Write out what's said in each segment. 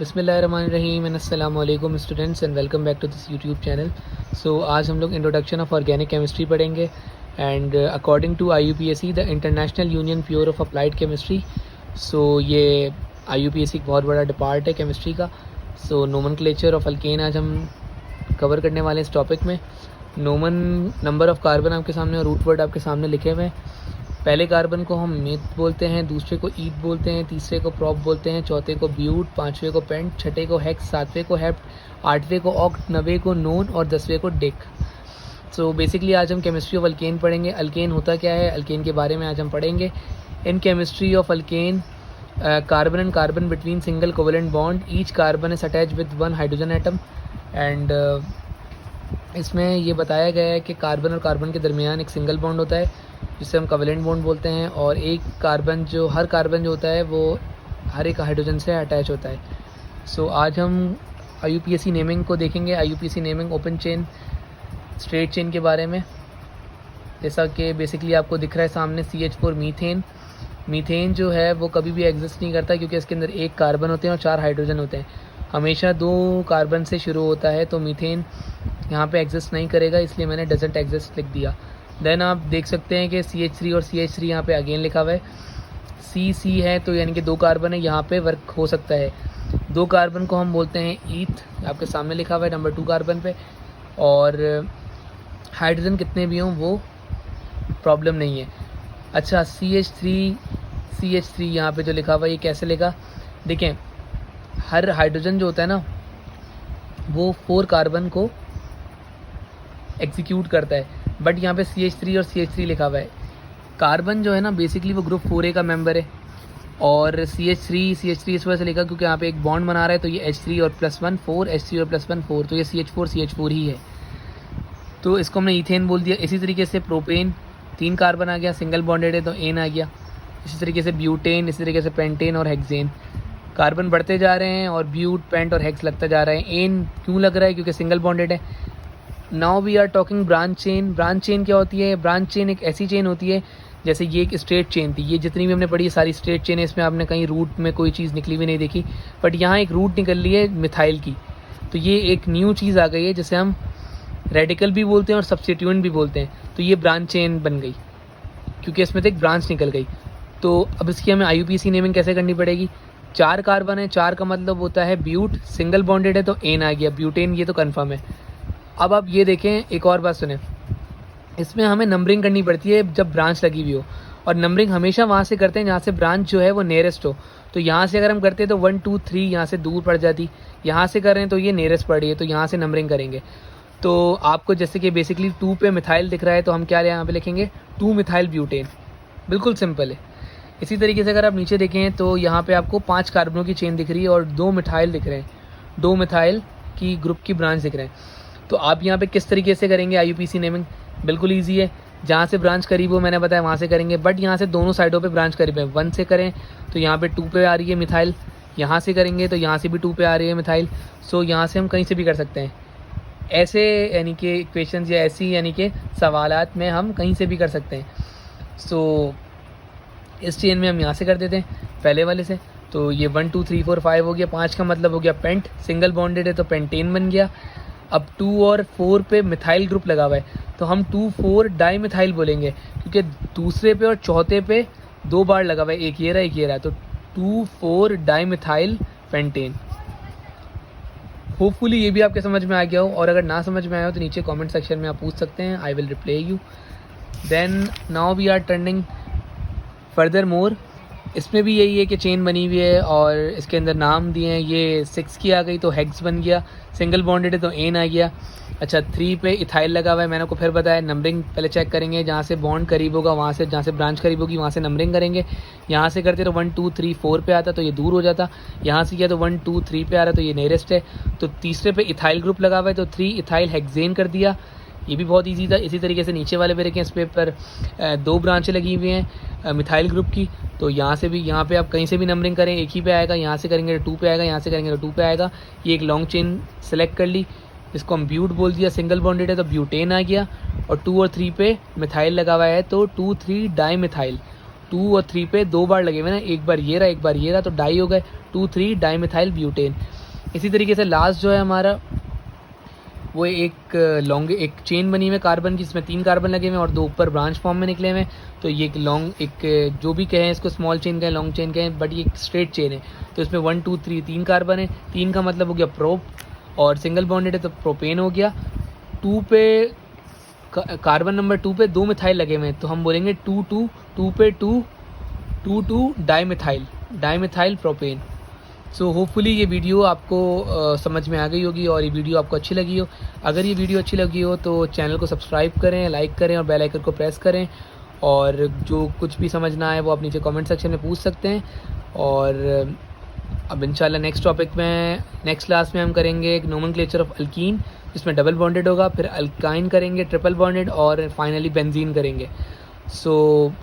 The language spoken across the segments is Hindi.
बिस्मिल्लाहिर्रहमानिर्रहीम एंड अस्सलाम वालेकुम students and welcome back to this YouTube channel. So आज हम लोग इंट्रोडक्शन ऑफ ऑर्गेनिक केमिस्ट्री पढ़ेंगे and according to IUPAC the international union pure of applied chemistry. So ये IUPAC एक बहुत बड़ा डिपार्ट है केमिस्ट्री का। सो नोमेनक्लेचर ऑफ अल्केन आज हम कवर करने वाले हैं इस टॉपिक में। नोमन नंबर ऑफ कार्बन आपके सामने और रूट वर्ड आपके सामने लिखे हुए हैं। पहले कार्बन को हम मेथ बोलते हैं, दूसरे को ईथ बोलते हैं, तीसरे को प्रॉप बोलते हैं, चौथे को ब्यूट, पांचवे को पेंट, छठे को हेक्स, सातवें को हेप्ट, आठवें को ऑक्ट, नवे को नोन और 10वें को डिक। सो बेसिकली आज हम केमिस्ट्री ऑफ अल्केन पढ़ेंगे। अल्केन होता क्या है, अल्केन के बारे में आज हम पढ़ेंगे। In chemistry of alkane carbon and carbon between single covalent bond, each carbon is attach with one hydrogen atom. And इसमें ये बताया गया है कि कार्बन और कार्बन के दरमियान एक सिंगल बॉन्ड होता है जिसे हम कोवेलेंट बॉन्ड बोलते हैं, और एक कार्बन जो हर कार्बन जो होता है वो हर एक हाइड्रोजन से अटैच होता है। सो आज हम IUPAC नेमिंग को देखेंगे। IUPAC naming open chain, straight chain के बारे में। जैसा कि बेसिकली आपको दिख रहा है सामने CH4 मीथेन। मीथेन जो है वो कभी भी एग्जिस्ट नहीं करता क्योंकि इसके अंदर एक कार्बन होते हैं और 4 हाइड्रोजन होते हैं। हमेशा 2 कार्बन से शुरू होता है, तो मीथेन यहाँ पे एग्जिस्ट नहीं करेगा, इसलिए मैंने डजंट एग्जिस्ट लिख दिया। देन आप देख सकते हैं कि CH3 और CH3 यहाँ पे अगेन लिखा हुआ है। C है तो यानी कि 2 कार्बन है, यहाँ पे वर्क हो सकता है। 2 कार्बन को हम बोलते हैं ईथ, आपके सामने लिखा हुआ है नंबर 2 कार्बन पे। और हाइड्रोजन कितने भी हों वो प्रॉब्लम नहीं है। अच्छा, CH3 यहाँ पे जो लिखा हुआ है ये कैसे लिखा, देखें हर हाइड्रोजन जो होता है ना वो 4 कार्बन को एग्जीक्यूट करता है, बट यहाँ पे CH3 और CH3 लिखा हुआ है। कार्बन जो है ना बेसिकली वो ग्रुप 4A का मेंबर है, और CH3 इस वजह से लिखा क्योंकि यहाँ पे एक बॉन्ड बना रहा है, तो ये H3 और +1 4, H3 और +1 4, तो ये CH4 ही है, तो इसको हमने ईथेन बोल दिया। इसी तरीके से प्रोपेन 3 कार्बन आ गया, सिंगल बॉन्डेड है तो एन आ गया। इसी तरीके से ब्यूटेन, इसी तरीके से पेंटेन और हेक्सेन। कार्बन बढ़ते जा रहे हैं और ब्यूट, पेंट और हेक्स लगता जा रहा है। एन क्यों लग रहा है, क्योंकि सिंगल बॉन्डेड है। Now we are talking branch chain. Branch chain क्या होती है, ब्रांच चेन एक ऐसी चेन होती है जैसे ये एक स्ट्रेट चेन थी, ये जितनी भी हमने पढ़ी सारी स्ट्रेट चेन है, इसमें आपने कहीं रूट में कोई चीज़ निकली भी नहीं देखी, बट यहाँ एक रूट निकल ली है मिथाइल की, तो ये एक न्यू चीज़ आ गई है जिसे हम रेडिकल भी बोलते हैं और सब्स्टिट्यूएंट भी बोलते हैं। तो ये ब्रांच चेन बन गई क्योंकि इसमें से एक ब्रांच निकल गई। तो अब इसकी हमें IUPAC नेमिंग कैसे करनी पड़ेगी। 4 कार्बन है, 4 का मतलब होता है ब्यूट, सिंगल बॉन्डेड है तो एन आ गया, ब्यूटेन, ये तो कन्फर्म है। अब आप ये देखें, एक और बात सुने, इसमें हमें नंबरिंग करनी पड़ती है जब ब्रांच लगी हुई हो, और नंबरिंग हमेशा वहाँ से करते हैं जहाँ से ब्रांच जो है वो नियरेस्ट हो। तो यहाँ से अगर हम करते हैं तो 1 2 3 यहाँ से दूर पड़ जाती, यहाँ से कर रहे हैं तो ये नियरेस्ट पड़ रही है, तो यहाँ से नंबरिंग करेंगे। तो आपको जैसे कि बेसिकली 2 पे मिथाइल दिख रहा है तो हम क्या यहाँ पे लिखेंगे 2 मिथाइल ब्यूटेन, बिल्कुल सिंपल है। इसी तरीके से अगर आप नीचे देखें तो यहाँ पे आपको 5 कार्बनों की चेन दिख रही है और 2 मिथाइल दिख रहे हैं, 2 मिथाइल की ग्रुप की ब्रांच दिख रहे हैं। तो आप यहाँ पे किस तरीके से करेंगे IUPAC नेमिंग, बिल्कुल ईजी है। जहाँ से ब्रांच करीब हो मैंने बताया वहाँ से करेंगे, बट यहाँ से दोनों साइडों पे ब्रांच करीब है। 1 से करें तो यहाँ पे 2 पे आ रही है मिथाइल, यहाँ से करेंगे तो यहाँ से भी 2 पे आ रही है मिथाइल। सो यहाँ से हम कहीं से भी कर सकते हैं ऐसे, यानी कि इक्वेशंस या ऐसी यानी कि सवालात में हम कहीं से भी कर सकते हैं। सो इस चेन में हम यहाँ से कर देते हैं पहले वाले से, तो ये 1 2 3 4 5 हो गया। 5 का मतलब हो गया पेंट, सिंगल बॉन्डेड है तो पेंटेन बन गया। अब 2 और 4 पे मिथाइल ग्रुप लगा हुआ है तो हम 2 4 डाई मिथाइल बोलेंगे क्योंकि दूसरे पे और चौथे पे 2 बार लगा हुआ है, एक ये रहा, तो 2 4 डाई मिथाइल पेंटेन। होपफुली ये भी आपके समझ में आ गया हो, और अगर ना समझ में आया हो तो नीचे कमेंट सेक्शन में आप पूछ सकते हैं, I will reply you. Then now we are turning further more. इसमें भी यही है कि चेन बनी हुई है और इसके अंदर नाम दिए हैं। ये 6 की आ गई तो हेक्स बन गया, सिंगल बॉन्डेड है तो एन आ गया। अच्छा, 3 पे इथाइल लगा हुआ है, मैंने आपको फिर बताया नंबरिंग पहले चेक करेंगे, जहाँ से बॉन्ड करीब होगा वहाँ से, जहाँ से ब्रांच करीब होगी वहाँ से नंबरिंग करेंगे। यहाँ से करते तो 1 2 3 4 पे आता तो ये दूर हो जाता, यहाँ से किया तो 1 2 3 पे आ रहा तो ये नियरेस्ट है। तो तीसरे पे इथाइल ग्रुप लगा हुआ है तो 3 इथाइल हेक्सेन कर दिया, ये भी बहुत इजी था। इसी तरीके से नीचे वाले पे देखें, इस पेपर 2 ब्रांचें लगी हुई हैं मिथाइल ग्रुप की, तो यहाँ से भी, यहाँ पे आप कहीं से भी नंबरिंग करें एक ही पे आएगा, यहाँ से करेंगे तो 2 पे आएगा, यहाँ से करेंगे तो 2 पे आएगा। ये एक लॉन्ग चेन सेलेक्ट कर ली, इसको हम ब्यूट बोल दिया, सिंगल बॉन्डेड है तो ब्यूटेन आ गया, और 2 और 3 पे मिथाइल लगा हुआ है तो 2 3 डाई मिथाइल। 2 और 3 पे 2 बार लगे हुए ना, एक बार ये रहा एक बार ये रहा, तो डाई हो गए, 2 3 डाई मिथाइल ब्यूटेन। इसी तरीके से लास्ट जो है हमारा वो एक चेन बनी हुई है कार्बन की, जिसमें 3 कार्बन लगे हुए हैं और 2 ऊपर ब्रांच फॉर्म में निकले हुए हैं। तो ये एक जो भी कहें इसको, स्मॉल चेन कहें लॉन्ग चेन कहें, बट ये एक स्ट्रेट चेन है। तो इसमें 1 2 3 कार्बन है। 3 का मतलब हो गया प्रोप, और सिंगल बॉन्डेड है तो प्रोपेन हो गया। 2 पे कार्बन नंबर 2 पे 2 मिथाइल लगे हुए हैं, तो हम बोलेंगे 2 2 2 पे 2 डाईमिथाइल प्रोपेन। सो होपफुली ये वीडियो आपको समझ में आ गई होगी और ये वीडियो आपको अच्छी लगी हो। अगर ये वीडियो अच्छी लगी हो तो चैनल को सब्सक्राइब करें, लाइक करें और बेल आइकन को प्रेस करें। और जो कुछ भी समझ ना आए वो आप नीचे कमेंट सेक्शन में पूछ सकते हैं। और अब इंशाल्लाह नेक्स्ट क्लास में हम करेंगे एक नोमेनक्लेचर ऑफ अल्कीन, जिसमें डबल बॉन्डेड होगा, फिर अल्काइन करेंगे ट्रिपल बॉन्डेड, और फाइनली बेंजीन करेंगे। सो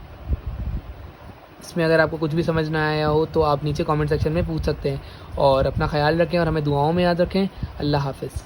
इसमें अगर आपको कुछ भी समझ ना आया हो तो आप नीचे कमेंट सेक्शन में पूछ सकते हैं। और अपना ख्याल रखें और हमें दुआओं में याद रखें। अल्लाह हाफ़िज़।